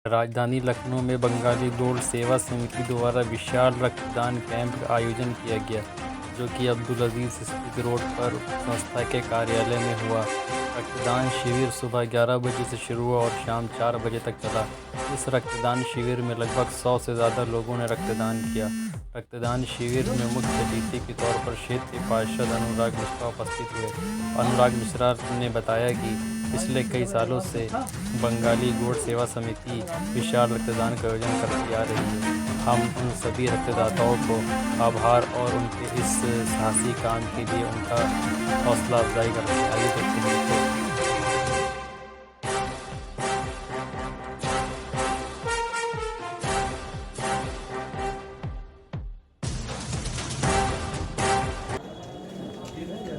राजधानी लखनऊ में बंगाली गोल्ड सेवा समिति द्वारा विशाल रक्तदान कैंप का आयोजन किया गया, जो कि अब्दुल अजीज स्थित रोड पर संस्था के कार्यालय में हुआ। रक्तदान शिविर सुबह 11 बजे से शुरू हुआ और शाम 4 बजे तक चला। इस रक्तदान शिविर में लगभग 100 से ज़्यादा लोगों ने रक्तदान किया। रक्तदान शिविर में मुख्य अतिथि के तौर पर क्षेत्रीय पार्षद अनुराग मिश्रा उपस्थित हुए। अनुराग मिश्रा ने बताया कि पिछले कई सालों से बंगाली गोल्ड सेवा समिति विशाल रक्तदान का आयोजन करती आ रही है। हम उन सभी रक्तदाताओं को आभार और उनके इस साहसी काम के लिए उनका हौसला अफजाई करते हैं। आइए देखते हैं।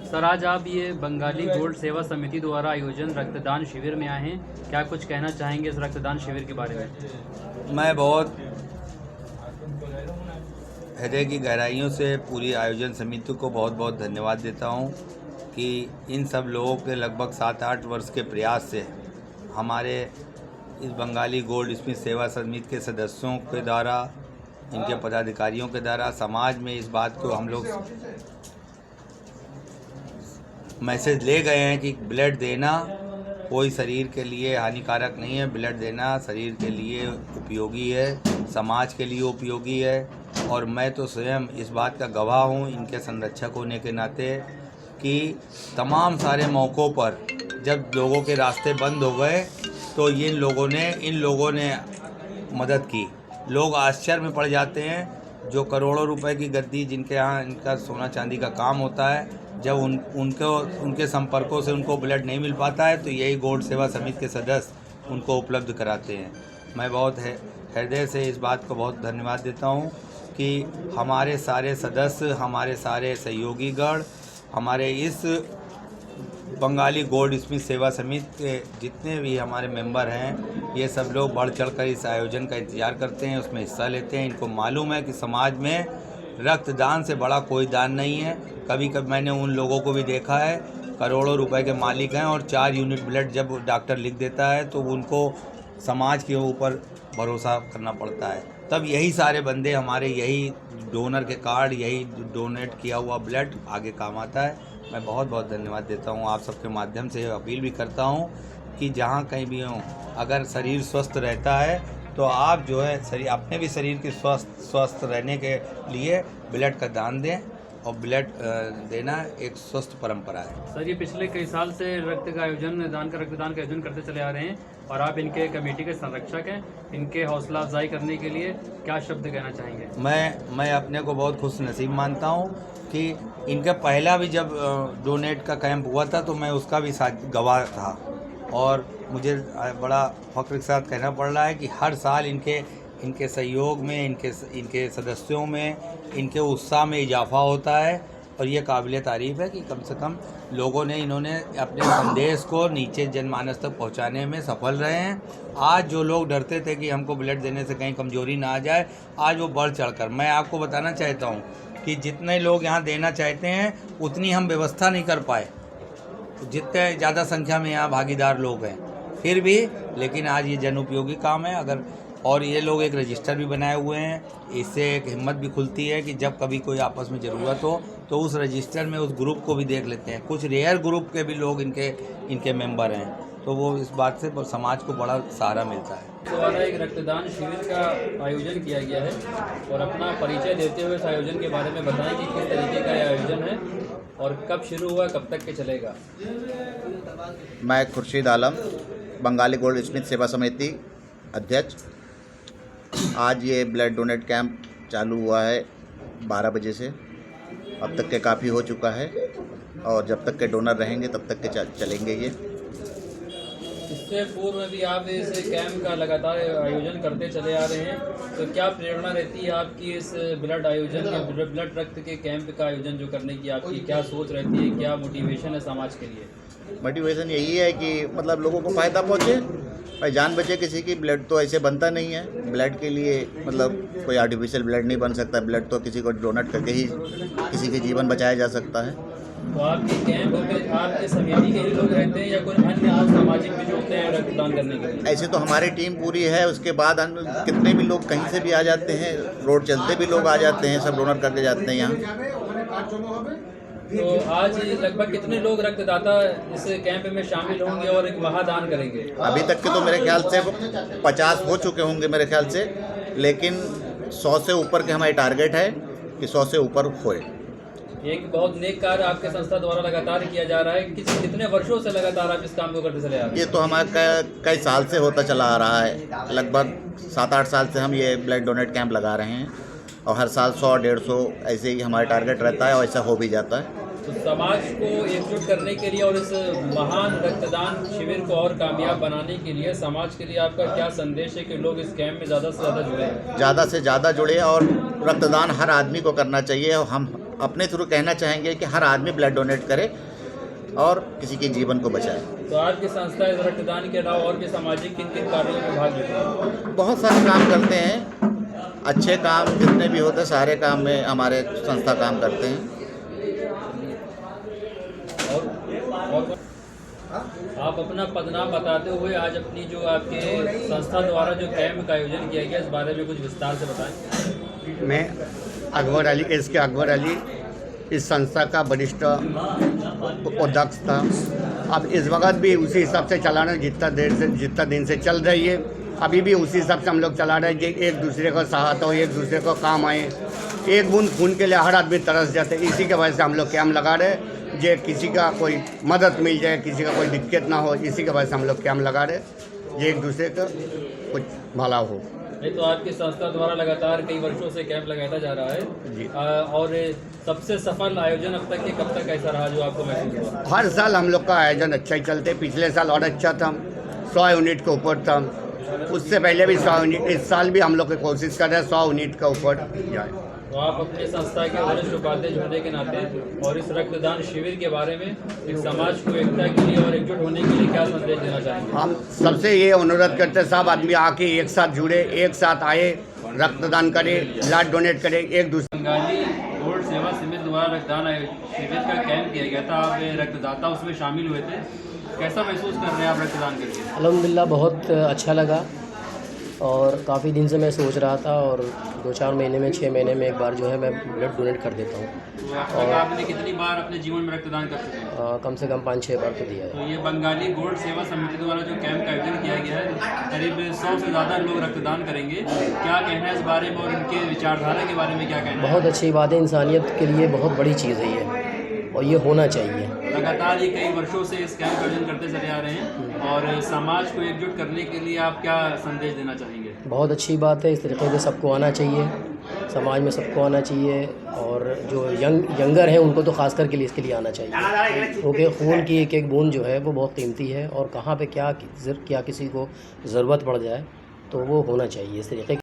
सर, आज आप ये बंगाली गोल्ड सेवा समिति द्वारा आयोजन रक्तदान शिविर में आए हैं, क्या कुछ कहना चाहेंगे इस रक्तदान शिविर के बारे में? मैं बहुत हृदय की गहराइयों से पूरी आयोजन समिति को बहुत बहुत धन्यवाद देता हूं कि इन सब लोगों के लगभग 7-8 वर्ष के प्रयास से हमारे इस बंगाली गोल्ड स्मिथ सेवा समिति के सदस्यों के द्वारा, इनके पदाधिकारियों के द्वारा समाज में इस बात को हम लोग मैसेज ले गए हैं कि ब्लड देना कोई शरीर के लिए हानिकारक नहीं है। ब्लड देना शरीर के लिए उपयोगी है, समाज के लिए उपयोगी है। और मैं तो स्वयं इस बात का गवाह हूँ, इनके संरक्षक होने के नाते, कि तमाम सारे मौक़ों पर जब लोगों के रास्ते बंद हो गए तो इन लोगों ने मदद की। लोग आश्चर्य में पड़ जाते हैं, जो करोड़ों रुपए की गद्दी जिनके यहाँ इनका सोना चांदी का काम होता है, जब उनके संपर्कों से उनको ब्लड नहीं मिल पाता है तो यही गोल्ड सेवा समिति के सदस्य उनको उपलब्ध कराते हैं। मैं बहुत हृदय से इस बात को बहुत धन्यवाद देता हूँ कि हमारे सारे सदस्य, हमारे सारे सहयोगीगण, हमारे इस बंगाली गोल्ड स्मिथ सेवा समिति के जितने भी हमारे मेंबर हैं, ये सब लोग बढ़ चढ़कर इस आयोजन का इंतज़ार करते हैं, उसमें हिस्सा लेते हैं। इनको मालूम है कि समाज में रक्तदान से बड़ा कोई दान नहीं है। कभी कभी मैंने उन लोगों को भी देखा है, करोड़ों रुपए के मालिक हैं और 4 यूनिट ब्लड जब डॉक्टर लिख देता है तो उनको समाज के ऊपर भरोसा करना पड़ता है। तब यही सारे बंदे हमारे, यही डोनर के कार्ड, यही डोनेट किया हुआ ब्लड आगे काम आता है। मैं बहुत बहुत धन्यवाद देता हूँ। आप सबके माध्यम से अपील भी करता हूँ कि जहाँ कहीं भी हों, अगर शरीर स्वस्थ रहता है तो आप जो है अपने भी शरीर के स्वस्थ रहने के लिए ब्लड का दान दें। और ब्लड देना एक स्वस्थ परंपरा है। सर, ये पिछले कई साल से रक्तदान का आयोजन करते चले आ रहे हैं और आप इनके कमेटी के संरक्षक हैं। इनके हौसला अफजाई करने के लिए क्या शब्द कहना चाहेंगे? मैं अपने को बहुत खुश नसीब मानता हूँ कि इनका पहला भी जब डोनेट का कैंप हुआ था तो मैं उसका भी साथ गवाह था। और मुझे बड़ा फख्र के साथ कहना पड़ रहा है कि हर साल इनके सहयोग में, इनके सदस्यों में, इनके उत्साह में इजाफा होता है। और ये काबिल तारीफ़ है कि कम से कम इन्होंने अपने संदेश को नीचे जनमानस तक पहुंचाने में सफल रहे हैं। आज जो लोग डरते थे कि हमको ब्लड देने से कहीं कमजोरी ना आ जाए, आज वो बढ़ चढ़कर, मैं आपको बताना चाहता हूं कि जितने लोग यहाँ देना चाहते हैं उतनी हम व्यवस्था नहीं कर पाए, जितने ज़्यादा संख्या में यहाँ भागीदार लोग हैं फिर भी, लेकिन आज ये जन उपयोगी काम है। अगर और ये लोग एक रजिस्टर भी बनाए हुए हैं, इससे एक हिम्मत भी खुलती है कि जब कभी कोई आपस में ज़रूरत हो तो उस रजिस्टर में उस ग्रुप को भी देख लेते हैं। कुछ रेयर ग्रुप के भी लोग इनके मेंबर हैं, तो वो इस बात से समाज को बड़ा सहारा मिलता है। द्वारा एक रक्तदान शिविर का आयोजन किया गया है और अपना परिचय देते हुए इस आयोजन के बारे में बताएं कि किस तरीके का आयोजन है और कब शुरू हुआ, कब तक के चलेगा? मैं खुर्शीद आलम, बंगाली गोल्ड स्मिथ सेवा समिति अध्यक्ष। आज ये ब्लड डोनेट कैंप चालू हुआ है 12 बजे से, अब तक के काफ़ी हो चुका है और जब तक के डोनर रहेंगे तब तक के चलेंगे ये। इससे पूर्व भी आप इस कैंप का लगातार आयोजन करते चले आ रहे हैं, तो क्या प्रेरणा रहती है आपकी इस ब्लड रक्त के कैंप का आयोजन जो करने की आपकी क्या सोच रहती है, क्या मोटिवेशन है समाज के लिए? मोटिवेशन यही है कि मतलब लोगों को फ़ायदा पहुँचे, भाई जान बचे किसी की। ब्लड तो ऐसे बनता नहीं है, ब्लड के लिए मतलब कोई आर्टिफिशियल ब्लड नहीं बन सकता। ब्लड तो किसी को डोनेट करके ही किसी के जीवन बचाया जा सकता है। तो आपके कैंप में आपके समिति के ही लोग रहते हैं या कोई अन्य आप सामाजिक भी जुड़ते हैं रक्तदान करने के लिए? ऐसे तो हमारी टीम पूरी है, उसके बाद कितने भी लोग कहीं से भी आ जाते हैं, रोड चलते भी लोग आ जाते हैं, सब डोनर करके जाते हैं यहाँ। तो आज लगभग कितने लोग रक्तदाता इस कैंप में शामिल होंगे और एक महादान करेंगे? अभी तक के तो मेरे ख्याल से 50 हो चुके होंगे मेरे ख्याल से, लेकिन 100 से ऊपर के हमारी टारगेट है कि 100 से ऊपर होए। एक बहुत नेक कार्य आपके संस्था द्वारा लगातार किया जा रहा है। कितने वर्षों से लगातार आप इस काम को करते चले आ रहे हैं? ये तो हमारे कई साल से होता चला आ रहा है, लगभग 7-8 साल से हम ये ब्लड डोनेट कैंप लगा रहे हैं और हर साल 100-150 ऐसे ही हमारा टारगेट रहता है और ऐसा हो भी जाता है। तो समाज को एकजुट करने के लिए और इस महान रक्तदान शिविर को और कामयाब बनाने के लिए समाज के लिए आपका क्या संदेश है कि लोग इस कैंप में ज़्यादा से ज़्यादा जुड़े? ज़्यादा से ज़्यादा जुड़े और रक्तदान हर आदमी को करना चाहिए और हम अपने थ्रू कहना चाहेंगे कि हर आदमी ब्लड डोनेट करे और किसी के जीवन को बचाए। तो आपकी संस्था इस रक्तदान के अलावा और भी सामाजिक किन किन कार्यों में भाग लेती है? बहुत सारे काम करते हैं, अच्छे काम जितने भी होते हैं सारे काम में हमारे संस्था काम करते हैं। और आप अपना पदनाम बताते हुए आज अपनी जो आपके संस्था द्वारा जो कैंप का आयोजन किया गया इस बारे में कुछ विस्तार से बताएं। मैं अकबर अली SK अकबर अली इस संस्था का वरिष्ठ अध्यक्ष था। अब इस वक्त भी उसी हिसाब से चला रहे हैं, जितना दिन से चल रही है अभी भी उसी हिसाब से हम लोग चला रहे हैं कि एक दूसरे को सहायता हो, एक दूसरे को काम आए। एक बूंद खून के लिए हर आदमी तरस जाते हैं, इसी के वजह से हम लोग कैंप लगा रहे हैं। जे किसी का कोई मदद मिल जाए, किसी का कोई दिक्कत ना हो, इसी की वजह से हम लोग कैंप लगा रहे हैं, ये एक दूसरे का कुछ भला हो। नहीं तो आपकी संस्था द्वारा लगातार कई वर्षों से कैंप लगाया जा रहा है जी। और सबसे सफल आयोजन अब तक कब तक ऐसा रहा जो आपको महसूस हुआ? हर साल हम लोग का आयोजन अच्छा ही चलते, पिछले साल और अच्छा था, 100 यूनिट के ऊपर था, उससे पहले भी 100 यूनिट, इस साल भी हम लोग की कोशिश कर रहे हैं 100 यूनिट के ऊपर जाए। तो आप अपने संस्था के वरिष्ठ उपाध्यक्ष होने के नाते और इस रक्तदान शिविर के बारे में एक समाज को एकता के लिए और एकजुट होने के लिए क्या संदेश देना चाहेंगे? हम सबसे ये अनुरोध करते हैं सब आदमी आके एक साथ जुड़े, एक साथ आए, रक्तदान करें, ब्लड डोनेट करें एक दूसरे। बंगाली गोल्ड सेवा समिति द्वारा रक्तदान शिविर का कैंप किया गया था, आप रक्तदाता उसमें शामिल हुए थे, कैसा महसूस कर रहे हैं आप रक्तदान करके? अल्हम्दुलिल्लाह बहुत अच्छा लगा और काफ़ी दिन से मैं सोच रहा था और 2-4 महीने में 6 महीने में एक बार जो है मैं ब्लड डोनेट कर देता हूँ। तो अब तक आपने कितनी बार अपने जीवन में रक्तदान कर चुके हैं? कम से कम 5-6 बार तो दिया है। तो ये बंगाली गोल्ड सेवा समिति द्वारा जो कैंप का आयोजन किया गया है, करीब 100 से ज़्यादा लोग रक्तदान करेंगे, क्या कहना है इस बारे में और इनके विचारधारा के बारे में क्या कहना है? बहुत अच्छी बात है, इंसानियत के लिए बहुत बड़ी चीज़ है ये और ये होना चाहिए। लगातार ये कई वर्षों से इस कैंप का आयोजन करते चले आ रहे हैं और समाज को एकजुट करने के लिए आप क्या संदेश देना चाहेंगे? बहुत अच्छी बात है, इस तरीके से सबको आना चाहिए, समाज में सबको आना चाहिए और जो यंगर हैं उनको तो ख़ास करके लिए इसके लिए आना चाहिए, क्योंकि खून की एक एक बूंद जो है वो बहुत कीमती है और कहाँ पे क्या किसी को ज़रूरत पड़ जाए तो वो होना चाहिए इस तरीके